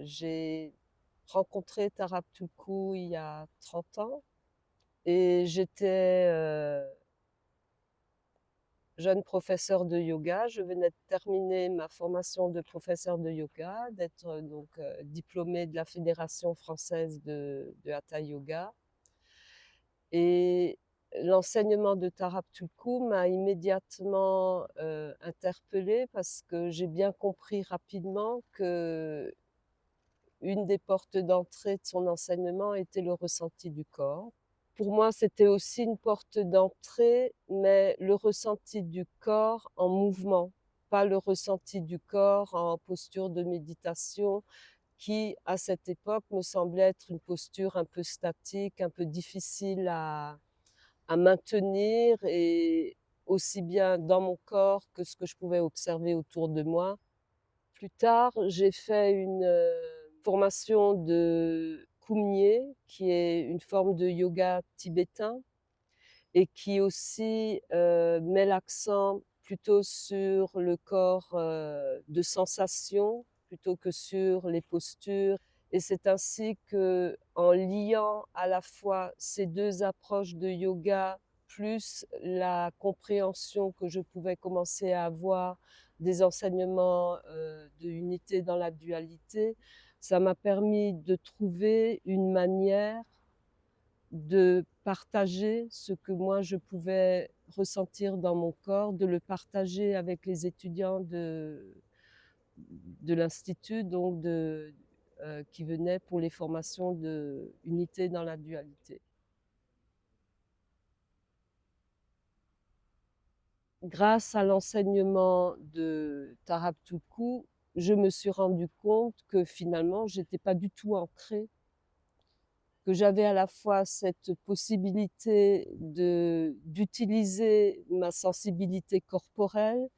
J'ai rencontré Tara Tulku il y a 30 ans et j'étais jeune professeure de yoga. Je venais de terminer ma formation de professeure de yoga, d'être diplômée de la Fédération française de Hatha Yoga. Et l'enseignement de Tara Tulku m'a immédiatement interpellée parce que j'ai bien compris rapidement que une des portes d'entrée de son enseignement était le ressenti du corps. Pour moi, c'était aussi une porte d'entrée, mais le ressenti du corps en mouvement, pas le ressenti du corps en posture de méditation qui, à cette époque, me semblait être une posture un peu statique, un peu difficile à maintenir, et aussi bien dans mon corps que ce que je pouvais observer autour de moi. Plus tard, j'ai fait une formation de Kumye, qui est une forme de yoga tibétain et qui aussi met l'accent plutôt sur le corps de sensation plutôt que sur les postures. Et c'est ainsi que, en liant à la fois ces deux approches de yoga, plus la compréhension que je pouvais commencer à avoir des enseignements de unité dans la dualité, ça m'a permis de trouver une manière de partager ce que moi je pouvais ressentir dans mon corps, de le partager avec les étudiants de l'institut, qui venaient pour les formations de unité dans la dualité. Grâce à l'enseignement de Tarab Tuku, je me suis rendu compte que finalement, j'étais pas du tout ancrée, que j'avais à la fois cette possibilité d'utiliser ma sensibilité corporelle,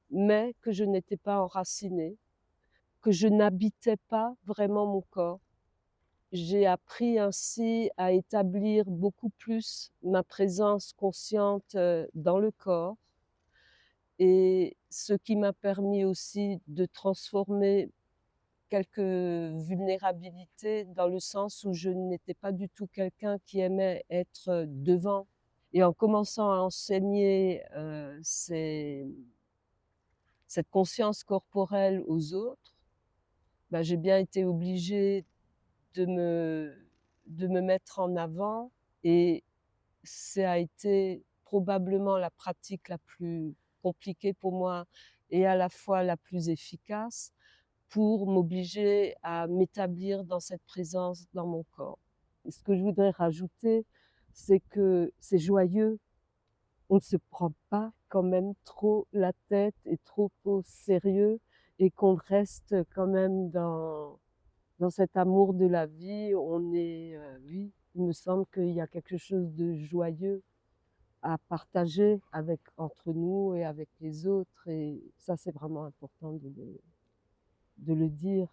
mais que je n'étais pas enracinée, que je n'habitais pas vraiment mon corps. J'ai appris ainsi à établir beaucoup plus ma présence consciente dans le corps, et ce qui m'a permis aussi de transformer quelques vulnérabilités, dans le sens où je n'étais pas du tout quelqu'un qui aimait être devant. Et en commençant à enseigner cette conscience corporelle aux autres, bah, j'ai bien été obligée de me, de me mettre en avant, et ça a été probablement la pratique la plus compliquée pour moi et à la fois la plus efficace pour m'obliger à m'établir dans cette présence dans mon corps. Et ce que je voudrais rajouter, c'est que c'est joyeux. On ne se prend pas quand même trop la tête et trop au sérieux, et qu'on reste quand même dans cet amour de la vie. On est, oui, il me semble qu'il y a quelque chose de joyeux à partager entre nous et avec les autres, et ça, c'est vraiment important de le dire.